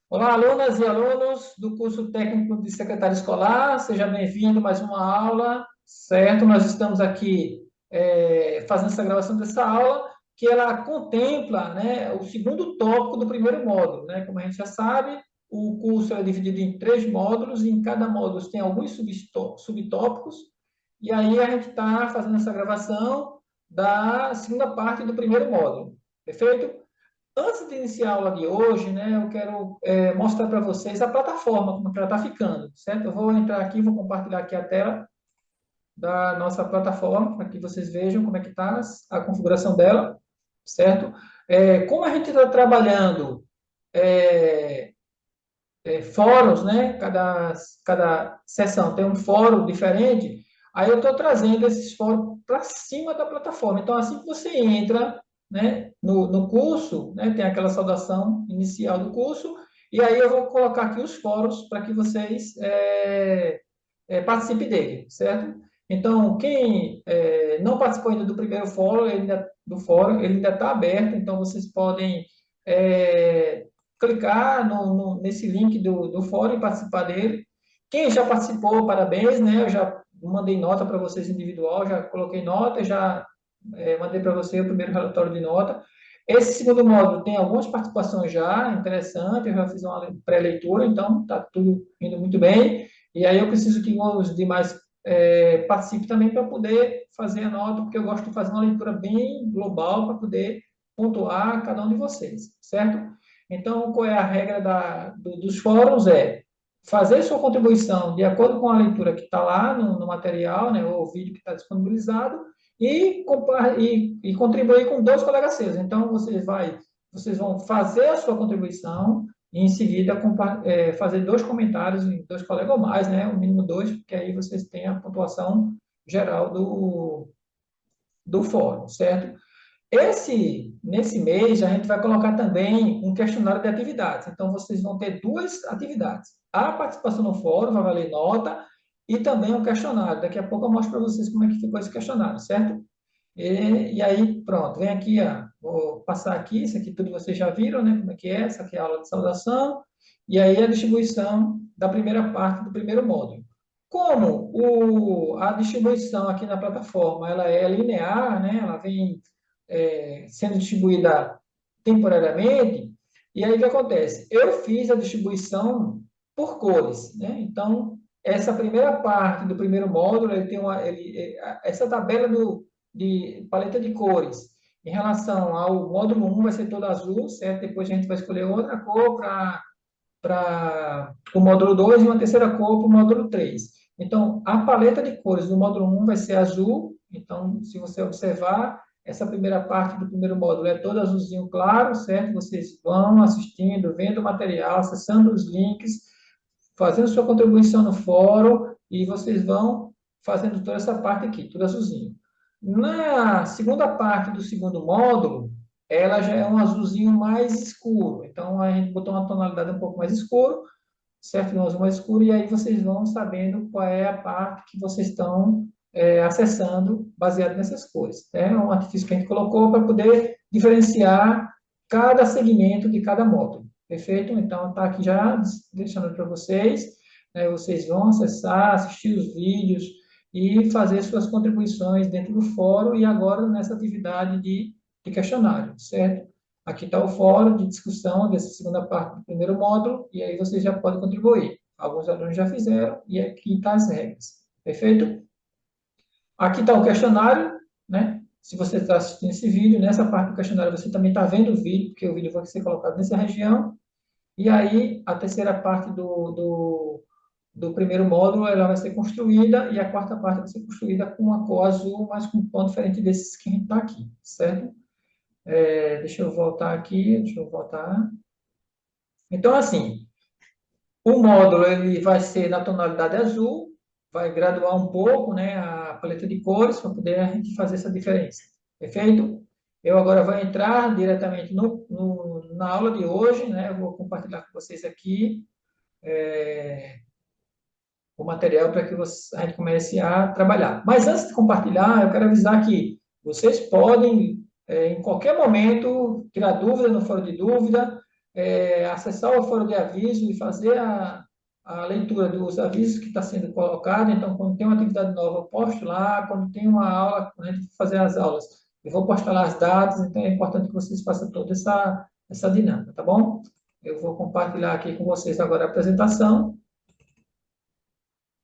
Olá, alunas e alunos do curso técnico de secretário escolar, seja bem-vindo a mais uma aula, certo? Nós estamos aqui fazendo essa gravação dessa aula, que ela contempla, né, o segundo tópico do primeiro módulo, né? Como a gente já sabe, o curso é dividido em três módulos, e em cada módulo tem alguns subtópicos, e aí a gente está fazendo essa gravação da segunda parte do primeiro módulo, perfeito? Antes de iniciar a aula de hoje, né, eu quero mostrar para vocês a plataforma, como que ela está ficando, certo? Eu vou entrar aqui, vou compartilhar aqui a tela da nossa plataforma, para que vocês vejam como é que está a configuração dela, certo? Como a gente está trabalhando é, fóruns, né? Cada sessão tem um fórum diferente, aí eu estou trazendo esses fóruns para cima da plataforma. Então, assim que você entra, né, no curso, né, tem aquela saudação inicial do curso, e aí eu vou colocar aqui os fóruns para que vocês participem dele, certo? Então, quem não participou ainda do primeiro fórum, ele ainda está aberto, então vocês podem é, clicar nesse link do fórum e participar dele. Quem já participou, parabéns, né? Eu já mandei nota para vocês individual, já coloquei nota, já mandei para você o primeiro relatório de nota. Esse segundo módulo tem algumas participações já, interessante, eu já fiz uma pré-leitura, então está tudo indo muito bem. E aí eu preciso que os demais participem também para poder fazer a nota, porque eu gosto de fazer uma leitura bem global para poder pontuar cada um de vocês, certo? Então, qual é a regra dos fóruns? É fazer sua contribuição de acordo com a leitura que está lá no material, né, ou vídeo que está disponibilizado, e contribuir com dois colegas seus. Então, vocês vão fazer a sua contribuição e, em seguida, fazer dois comentários em dois colegas ou mais, né, o mínimo dois, porque aí vocês têm a pontuação geral do fórum, certo? Nesse mês, a gente vai colocar também um questionário de atividades. Então, vocês vão ter duas atividades. A participação no fórum vai valer nota e também um questionário. Daqui a pouco eu mostro para vocês como é que ficou esse questionário, certo? E aí, pronto, vem aqui, ó, vou passar aqui, isso aqui tudo vocês já viram, né? Como é que é? Essa aqui é a aula de saudação. E aí a distribuição da primeira parte do primeiro módulo. Como a distribuição aqui na plataforma ela é linear, né? Ela vem sendo distribuída temporariamente, e aí o que acontece? Eu fiz a distribuição por cores, né? Então, essa primeira parte do primeiro módulo, essa tabela de paleta de cores, em relação ao módulo 1 vai ser todo azul, certo? Depois a gente vai escolher outra cor para o módulo 2 e uma terceira cor para o módulo 3. Então, a paleta de cores do módulo 1 vai ser azul. Então, se você observar, essa primeira parte do primeiro módulo é todo azulzinho claro, certo? Vocês vão assistindo, vendo o material, acessando os links, fazendo sua contribuição no fórum e vocês vão fazendo toda essa parte aqui, tudo azulzinho. Na segunda parte do segundo módulo, ela já é um azulzinho mais escuro. Então, a gente botou uma tonalidade um pouco mais escuro, certo? Um azul mais escuro, e aí vocês vão sabendo qual é a parte que vocês estão acessando baseado nessas cores. É um artifício que a gente colocou para poder diferenciar cada segmento de cada módulo. Perfeito? Então, está aqui já deixando para vocês. Né? Vocês vão acessar, assistir os vídeos e fazer suas contribuições dentro do fórum e agora nessa atividade de questionário, certo? Aqui está o fórum de discussão dessa segunda parte do primeiro módulo, e aí vocês já podem contribuir. Alguns alunos já fizeram, e aqui estão as regras. Perfeito? Aqui está o questionário, né? Se você está assistindo esse vídeo, nessa parte do questionário você também está vendo o vídeo, porque o vídeo vai ser colocado nessa região. E aí, a terceira parte do primeiro módulo, ela vai ser construída, e a quarta parte vai ser construída com uma cor azul, mas com um tom diferente desses que a gente está aqui, certo? Deixa eu voltar aqui, deixa eu voltar. Então, assim, o módulo ele vai ser na tonalidade azul, vai graduar um pouco, né, a paleta de cores para poder a gente fazer essa diferença. Perfeito? Eu agora vou entrar diretamente na aula de hoje, né, eu vou compartilhar com vocês aqui o material para que a gente comece a trabalhar. Mas antes de compartilhar, eu quero avisar que vocês podem, em qualquer momento, tirar dúvida no fórum de dúvida, acessar o fórum de aviso e fazer a leitura dos avisos que está sendo colocado. Então, quando tem uma atividade nova, eu posto lá. Quando tem uma aula, quando a gente for fazer as aulas, eu vou postar lá as datas. Então, é importante que vocês façam toda essa dinâmica, tá bom? Eu vou compartilhar aqui com vocês agora a apresentação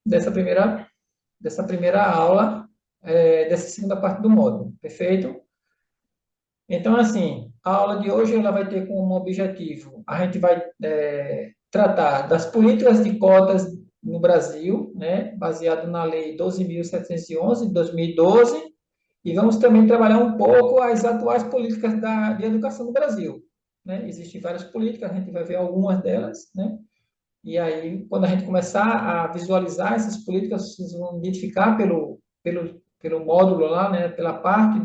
dessa primeira aula, dessa segunda parte do módulo, perfeito? Então, assim, a aula de hoje ela vai ter como objetivo, a gente vai tratar das políticas de cotas no Brasil, né, baseado na Lei 12.711 de 2012, e vamos também trabalhar um pouco as atuais políticas de educação no Brasil. Né? Existem várias políticas, a gente vai ver algumas delas, né? E aí, quando a gente começar a visualizar essas políticas, vocês vão identificar pelo módulo lá, né, pela parte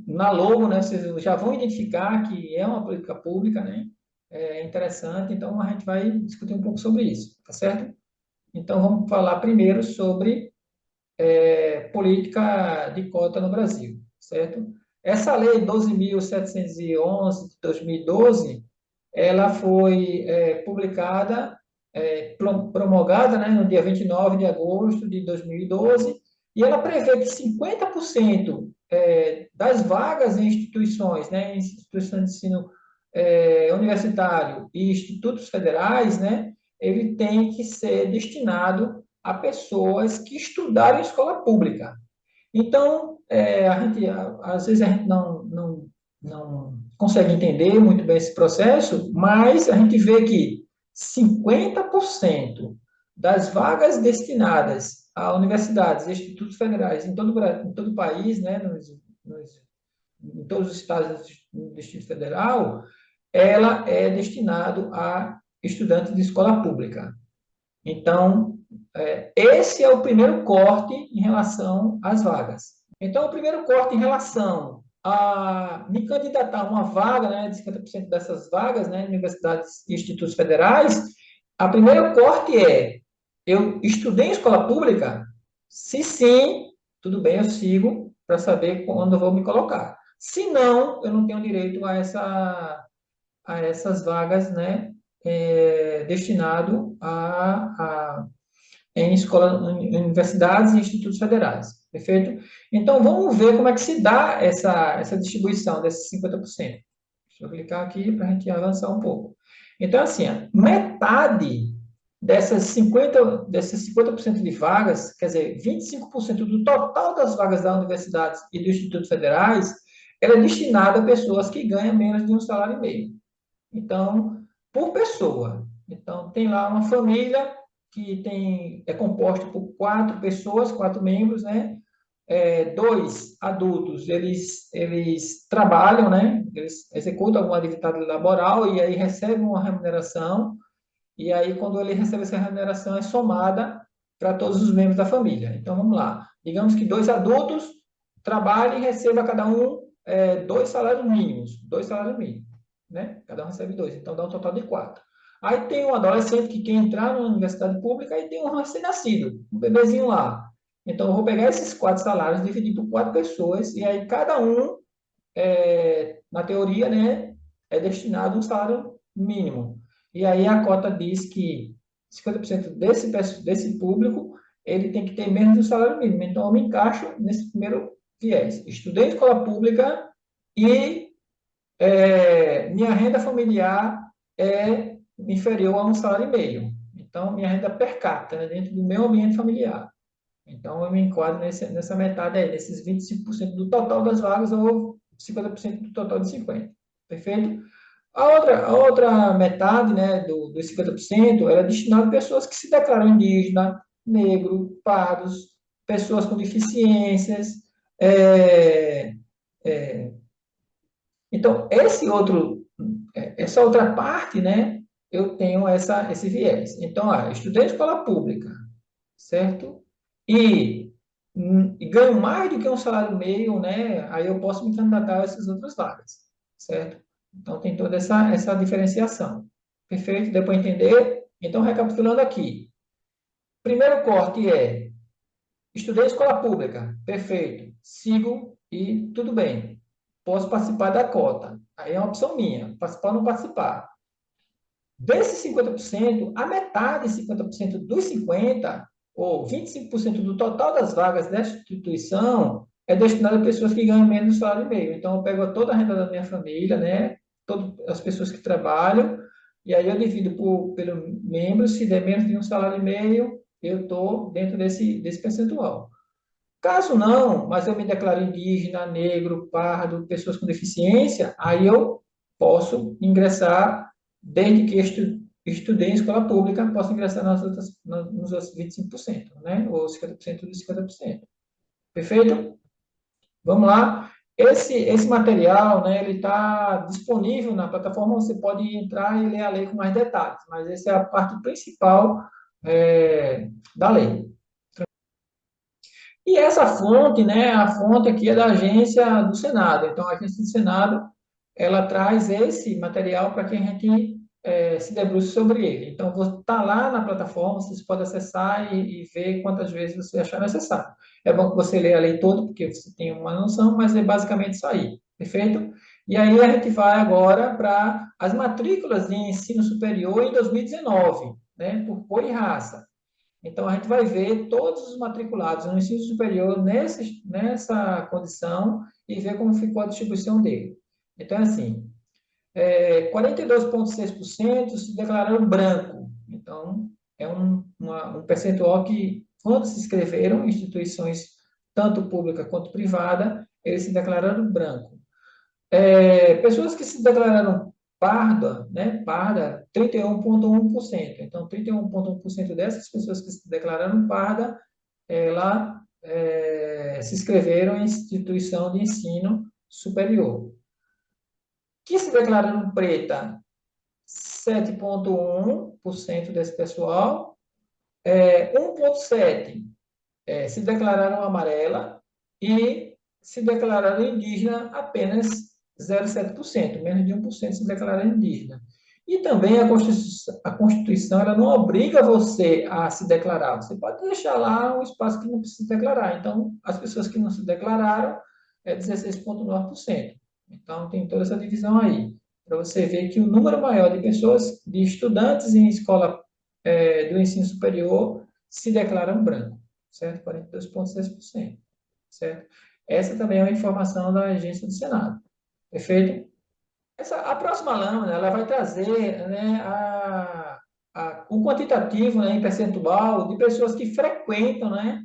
na logo, né, vocês já vão identificar que é uma política pública, né, é interessante, então a gente vai discutir um pouco sobre isso, tá certo? Então, vamos falar primeiro sobre política de cota no Brasil, certo? Essa lei 12.711 de 2012, ela foi publicada, promulgada, né, no dia 29 de agosto de 2012, e ela prevê que 50% das vagas em instituições, né, em instituições de ensino universitário e institutos federais, né, ele tem que ser destinado a pessoas que estudaram em escola pública. Então, às vezes a gente não consegue entender muito bem esse processo, mas a gente vê que 50% das vagas destinadas a universidades e institutos federais em todo o país, né, em todos os estados do Distrito Federal, ela é destinado a estudantes de escola pública. Então, esse é o primeiro corte em relação às vagas. Então, o primeiro corte em relação a me candidatar a uma vaga, né, de 50% dessas vagas, né, universidades e institutos federais, a primeiro corte é: eu estudei em escola pública? Se sim, tudo bem, eu sigo para saber quando eu vou me colocar. Se não, eu não tenho direito a essas vagas, né, destinado em universidades e institutos federais, perfeito? Então, vamos ver como é que se dá essa distribuição desses 50%. Deixa eu clicar aqui para a gente avançar um pouco. Então, assim, metade desses 50% de vagas, quer dizer, 25% do total das vagas das universidades e dos institutos federais, ela é destinada a pessoas que ganham menos de um salário e meio. Então, por pessoa. Então, tem lá uma família que é composta por 4 pessoas, 4 membros, né? 2 adultos, eles trabalham, né? Eles executam alguma atividade laboral e aí recebem uma remuneração. E aí, quando ele recebe essa remuneração, é somada para todos os membros da família. Então, vamos lá. Digamos que 2 adultos trabalhem e recebam cada um 2 salários mínimos. 2 salários mínimos, né? Cada um recebe 2. Então, dá um total de 4. Aí tem um adolescente que quer entrar na universidade pública e tem um recém-nascido, um bebezinho lá. Então, eu vou pegar esses 4 salários, dividir por 4 pessoas, e aí cada um, na teoria, né, é destinado a um salário mínimo. E aí a cota diz que 50% desse público, ele tem que ter menos do salário mínimo. Então, eu me encaixo nesse primeiro viés. Estudei em escola pública e minha renda familiar é inferior a um salário e meio. Então, minha renda per capita, né, dentro do meu ambiente familiar. Então, eu me enquadro nessa metade aí, nesses 25% do total das vagas ou 50% do total de 50%. Perfeito? A outra metade, né, dos 50%, era destinada a pessoas que se declaram indígena, negro, pardos, pessoas com deficiências. é, é, então, essa outra parte, né, eu tenho esse viés. Então, estudei em escola pública, certo? E ganho mais do que um salário meio, né? Aí eu posso me candidatar a essas outras vagas, certo? Então, tem toda essa diferenciação. Perfeito? Deu para entender? Então, recapitulando aqui. Primeiro corte estudei em escola pública. Perfeito. Sigo e tudo bem. posso participar da cota. Aí é uma opção minha, participar ou não participar. Desses 50%, a metade, 50% dos 50%, ou 25% do total das vagas dessa instituição, é destinado a pessoas que ganham menos do salário e meio. Então, eu pego toda a renda da minha família, né? Todas as pessoas que trabalham, e aí eu divido pelo membro, se der menos de um salário e meio, eu estou dentro desse percentual. Caso não, mas eu me declaro indígena, negro, pardo, pessoas com deficiência, aí eu posso ingressar, desde que estudei em escola pública, posso ingressar nos outros 25%, né? Ou 50% dos 50%. Perfeito? Vamos lá. Esse material, né, ele está disponível na plataforma, você pode entrar e ler a lei com mais detalhes, mas essa é a parte principal da lei. E essa fonte, né, a fonte aqui é da agência do Senado. Então, a agência do Senado, ela traz esse material para que a gente se debruce sobre ele. Então, está lá na plataforma, vocês podem acessar e ver quantas vezes você achar necessário. É bom que você leia a lei toda, porque você tem uma noção, mas é basicamente isso aí, perfeito? E aí a gente vai agora para as matrículas de ensino superior em 2019, né, por cor e raça. Então, a gente vai ver todos os matriculados no ensino superior nessa condição e ver como ficou a distribuição dele. Então, assim, 42,6% se declararam branco. Então, é um percentual que, quando se inscreveram em instituições tanto pública quanto privada, eles se declararam branco. Pessoas que se declararam parda, né, parda, 31,1%. Então, 31,1% dessas pessoas que se declararam parda, ela se inscreveram em instituição de ensino superior. Que se declararam preta, 7,1% desse pessoal. 1,7% se declararam amarela e se declararam indígena apenas 0,7%, menos de 1% se declararam indígena. E também a Constituição ela não obriga você a se declarar. Você pode deixar lá um espaço que não precisa declarar. Então, as pessoas que não se declararam é 16,9%. Então, tem toda essa divisão aí. Para você ver que o número maior de pessoas, de estudantes em escola do ensino superior, se declaram branco, certo? 42,6%, certo? Essa também é uma informação da agência do Senado. Perfeito? A próxima lâmina ela vai trazer, né, o quantitativo, né, em percentual de pessoas que frequentam, né,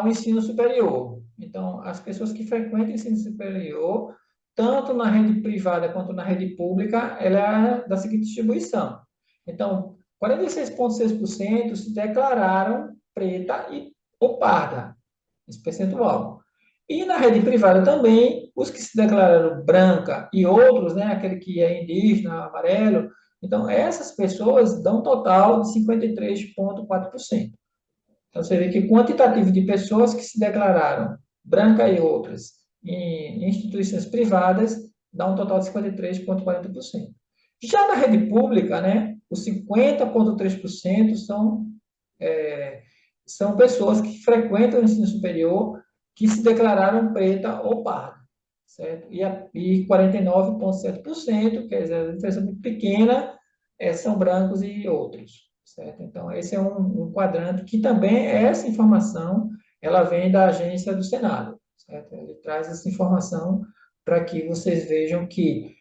o ensino superior. Então, as pessoas que frequentam o ensino superior, tanto na rede privada quanto na rede pública, ela é da seguinte distribuição. Então, 46,6% se declararam preta ou parda, esse percentual. E na rede privada também, os que se declararam branca e outros, né, aquele que é indígena, amarelo, então essas pessoas dão um total de 53,4%. Então você vê que o quantitativo de pessoas que se declararam branca e outras em instituições privadas dá um total de 53,40%. Já na rede pública, né, os 50,3% são pessoas que frequentam o ensino superior que se declararam preta ou parda, certo? E 49,7%, quer dizer, a diferença muito pequena, são brancos e outros, certo? Então, esse é um quadrante que também, essa informação, ela vem da agência do Senado, certo? Ele traz essa informação para que vocês vejam que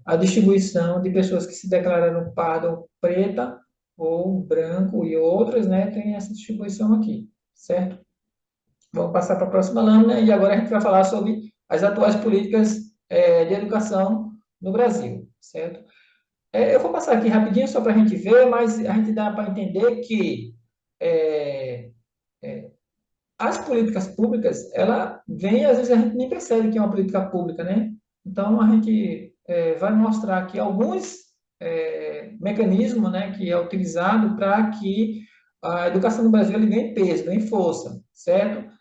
a distribuição de pessoas que se declararam parda ou preta ou branco e outras, né, tem essa distribuição aqui, certo? Vamos passar para a próxima lâmina e agora a gente vai falar sobre as atuais políticas de educação no Brasil, certo? Eu vou passar aqui rapidinho só para a gente ver, mas a gente dá para entender que é, as políticas públicas, ela vem, às vezes a gente nem percebe que é uma política pública, né? Então, a gente vai mostrar aqui alguns mecanismos, né, que é utilizado para que a educação no Brasil ele ganhe peso, ganhe força, certo?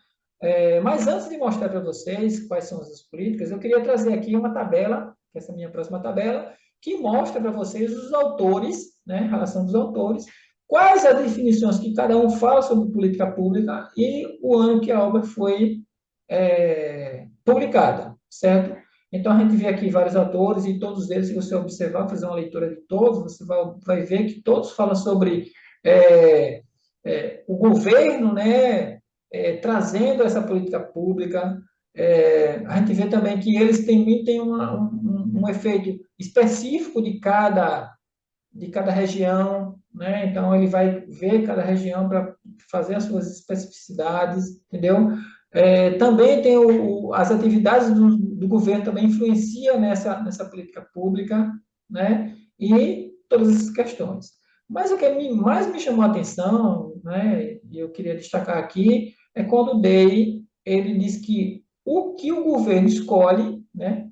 Mas antes de mostrar para vocês quais são as políticas, eu queria trazer aqui uma tabela, que essa é a minha próxima tabela, que mostra para vocês os autores, né, a relação dos autores, quais as definições que cada um fala sobre política pública e o ano que a obra foi publicada, certo? Então, a gente vê aqui vários autores, e todos eles, se você observar, fazer uma leitura de todos, você vai ver que todos falam sobre é, o governo, né, trazendo essa política pública. A gente vê também que eles têm um efeito específico de cada região, né? Então, ele vai ver cada região para fazer as suas especificidades, entendeu? Também tem as atividades do governo também influenciam nessa política pública, né? E todas essas questões. Mas o que mais me chamou a atenção, né, e eu queria destacar aqui, é quando o Day, ele diz que o que o governo escolhe, né,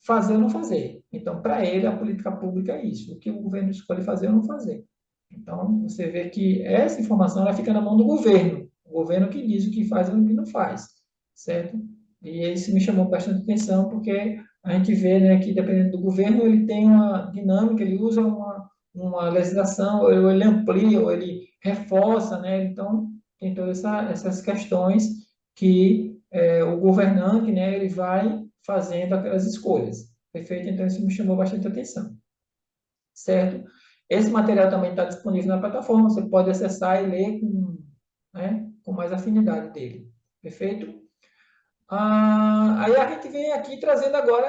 fazer ou não fazer. Então, para ele, a política pública é isso. O que o governo escolhe fazer ou não fazer. Então, você vê que essa informação ela fica na mão do governo. O governo que diz o que faz e o que não faz, certo? E isso me chamou bastante atenção, porque a gente vê, né, que dependendo do governo, ele tem uma dinâmica, ele usa uma legislação, ou ele amplia, ou ele reforça, né? Então, tem todas essas questões que o governante, né, ele vai fazendo aquelas escolhas. Perfeito? Então, isso me chamou bastante atenção. Certo? Esse material também está disponível na plataforma, você pode acessar e ler com, né, com mais afinidade dele. Perfeito? Aí a gente vem aqui trazendo agora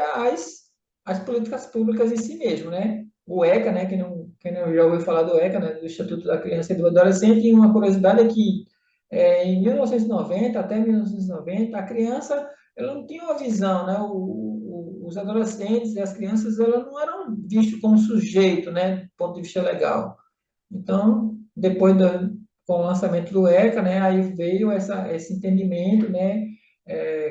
as políticas públicas em si mesmo, né? O ECA, né? Quem não já ouviu falar do ECA, né? Do Estatuto da Criança e do Adolescente, e uma curiosidade é que em 1990, até 1990, a criança ela não tinha uma visão, né? Os adolescentes e as crianças elas não eram vistos como sujeito, né? Do ponto de vista legal. Então, com o lançamento do ECA, né? Aí veio esse entendimento, né?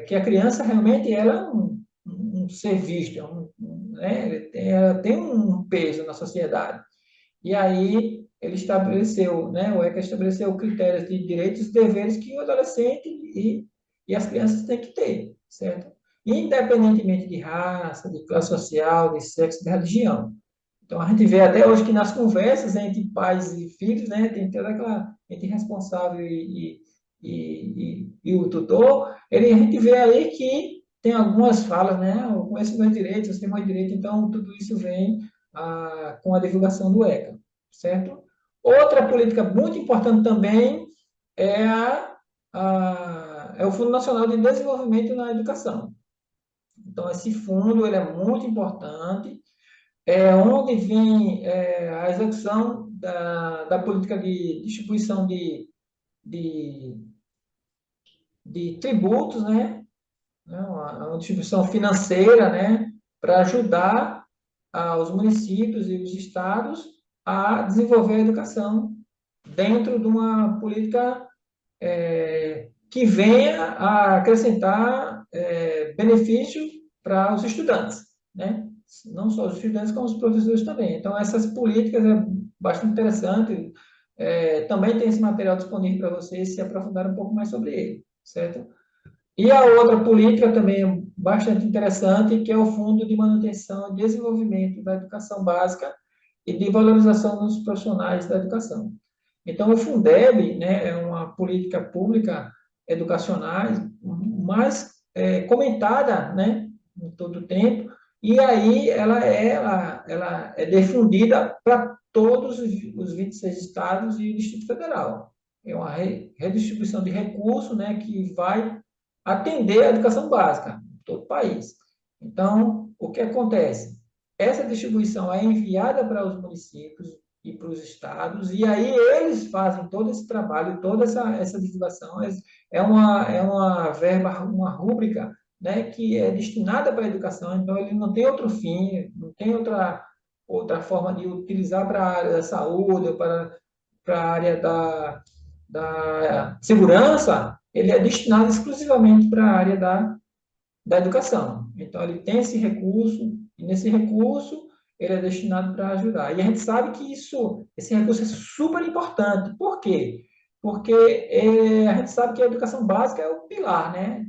Que a criança realmente ela é um ser visto, né? Ela tem um peso na sociedade. E aí ele estabeleceu, né? O ECA estabeleceu critérios de direitos e deveres que o adolescente e as crianças têm que ter, certo? Independentemente de raça, de classe social, de sexo, de religião. Então, a gente vê até hoje que nas conversas entre pais e filhos, né, tem toda aquela entre responsável e o tutor, a gente vê aí que tem algumas falas, né, eu conheço meus direitos, eu sei meus direitos, então tudo isso vem com a divulgação do ECA, certo? Outra política muito importante também é, é o Fundo Nacional de Desenvolvimento na Educação. Então, esse fundo ele é muito importante, onde vem a execução da política de distribuição de, de tributos, né? Uma distribuição financeira, né? Para ajudar os municípios e os estados a desenvolver a educação dentro de uma política que venha a acrescentar benefícios para os estudantes, né? Não só os estudantes, como os professores também. Então, essas políticas é bastante interessante. Também tem esse material disponível para vocês se aprofundar um pouco mais sobre ele, certo? E a outra política também bastante interessante, que é o Fundo de Manutenção e Desenvolvimento da Educação Básica e de Valorização dos Profissionais da Educação. Então, o Fundeb, né, é uma política pública educacional mais comentada, né, em todo o tempo, e aí ela é difundida para todos os 26 estados e o Distrito Federal. É uma redistribuição de recursos, né, que vai atender a educação básica em todo o país. Então, o que acontece? Essa distribuição é enviada para os municípios e para os estados, e aí eles fazem todo esse trabalho, toda essa divulgação. É uma verba, uma rúbrica, né, que é destinada para a educação, então ele não tem outro fim, não tem outra forma de utilizar para a área da saúde, ou para a área da segurança, ele é destinado exclusivamente para a área da educação. Então, ele tem esse recurso, e nesse recurso ele é destinado para ajudar. E a gente sabe que esse recurso é super importante. Por quê? Porque a gente sabe que a educação básica é o pilar, né?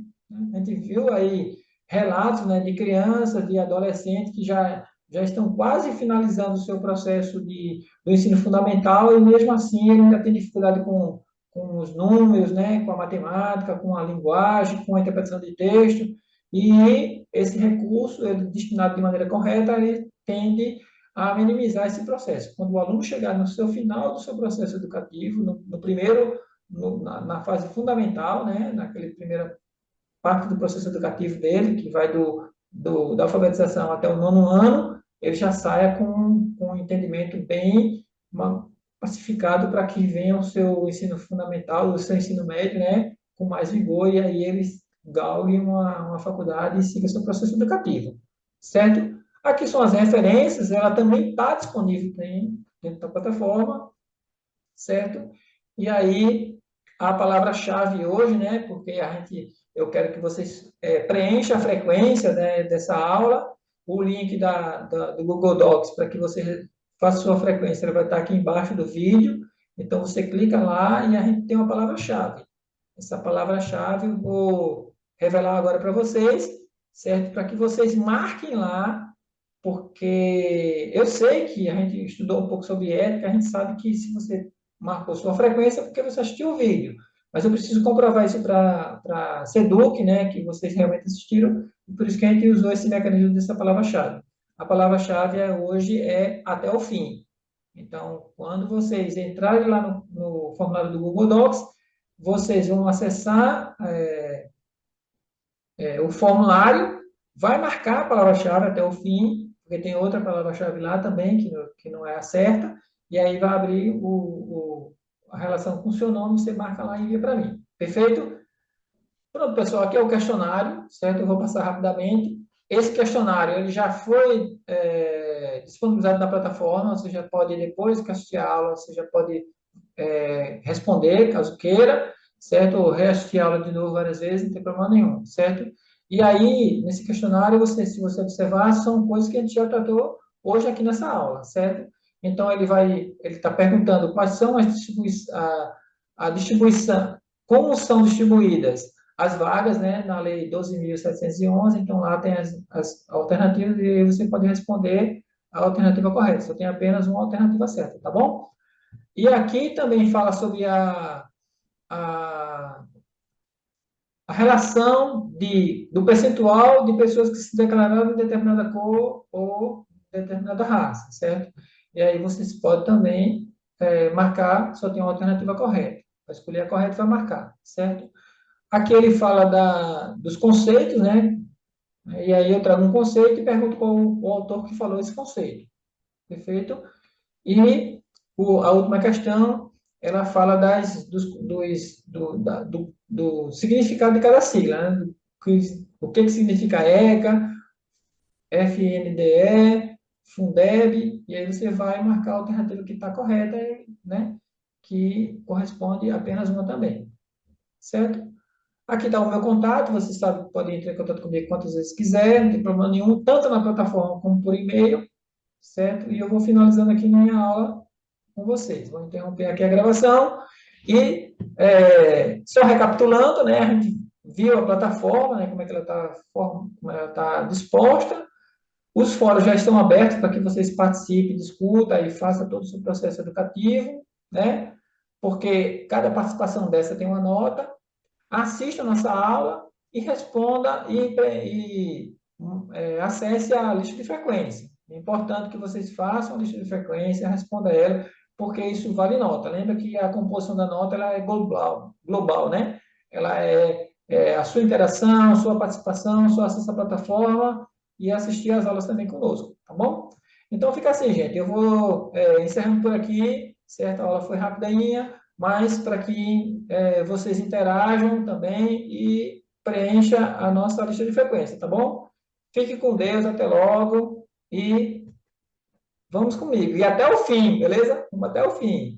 A gente viu aí relatos, né, de crianças, de adolescentes que já estão quase finalizando o seu processo do ensino fundamental e mesmo assim ele ainda tem dificuldade com os números, né, com a matemática, com a linguagem, com a interpretação de texto, e esse recurso, ele destinado de maneira correta, ele tende a minimizar esse processo. Quando o aluno chegar no seu final do seu processo educativo, no primeiro, na fase fundamental, né, naquele primeira parte do processo educativo dele, que vai da alfabetização até o nono ano, ele já saia com um entendimento bem pacificado para que venha o seu ensino fundamental, o seu ensino médio, né, com mais vigor, e aí ele galgue uma faculdade e siga seu processo educativo, certo? Aqui são as referências, ela também está disponível dentro da plataforma, certo? E aí, a palavra-chave hoje, né, porque eu quero que vocês preencham a frequência, né, dessa aula, o link do Google Docs para que você faça sua frequência, ele vai estar aqui embaixo do vídeo, então você clica lá e a gente tem uma palavra-chave. Essa palavra-chave eu vou revelar agora para vocês, certo? Para que vocês marquem lá, porque eu sei que a gente estudou um pouco sobre ética, a gente sabe que se você marcou sua frequência é porque você assistiu o vídeo. Mas eu preciso comprovar isso para a Seduc, né, que vocês realmente assistiram, e por isso que a gente usou esse mecanismo dessa palavra-chave. A palavra-chave hoje é até o fim. Então, quando vocês entrarem lá no formulário do Google Docs, vocês vão acessar o formulário, vai marcar a palavra-chave até o fim, porque tem outra palavra-chave lá também, que não é a certa, e aí vai abrir a relação com o seu nome, você marca lá e envia para mim. Perfeito? Pronto, pessoal, aqui é o questionário, certo? Eu vou passar rapidamente. Esse questionário ele já foi disponibilizado na plataforma, você já pode, depois que assistir a aula, você já pode responder, caso queira, certo? Ou reassistir a aula de novo várias vezes, não tem problema nenhum, certo? E aí, nesse questionário, se você observar, são coisas que a gente já tratou hoje aqui nessa aula, certo? Então, ele está perguntando quais são a distribuição, como são distribuídas as vagas, né, na Lei 12.711, então lá tem as alternativas e você pode responder a alternativa correta, só tem apenas uma alternativa certa, tá bom? E aqui também fala sobre a, a relação do percentual de pessoas que se declararam em determinada cor ou determinada raça, certo? E aí vocês podem também marcar, só tem uma alternativa correta. Vai escolher a correta e vai marcar, certo? Aqui ele fala dos conceitos, né? E aí eu trago um conceito e pergunto qual o autor que falou esse conceito. Perfeito? E a última questão, ela fala do significado de cada sigla, né? O que significa ECA, FNDE, Fundeb, e aí você vai marcar a alternativa que está correta, né? Que corresponde a apenas uma também, certo? Aqui está o meu contato, você sabe, pode entrar em contato comigo quantas vezes quiser, não tem problema nenhum, tanto na plataforma como por e-mail, certo? E eu vou finalizando aqui minha aula com vocês. Vou interromper aqui a gravação e, só recapitulando, né, a gente viu a plataforma, né, como é que ela está disposta. Os fóruns já estão abertos para que vocês participem, discutam e façam todo o seu processo educativo, né? Porque cada participação dessa tem uma nota. Assista a nossa aula e responda acesse a lista de frequência. É importante que vocês façam a lista de frequência, responda ela, porque isso vale nota. Lembra que a composição da nota ela é global, né? Ela é a sua interação, a sua participação, o seu acesso à plataforma e assistir às aulas também conosco, tá bom? Então fica assim, gente. Eu vou encerrando por aqui, certo? A aula foi rapidinha, mas para que vocês interajam também e preencha a nossa lista de frequência, tá bom? Fique com Deus, até logo e vamos comigo. E até o fim, beleza? Vamos até o fim.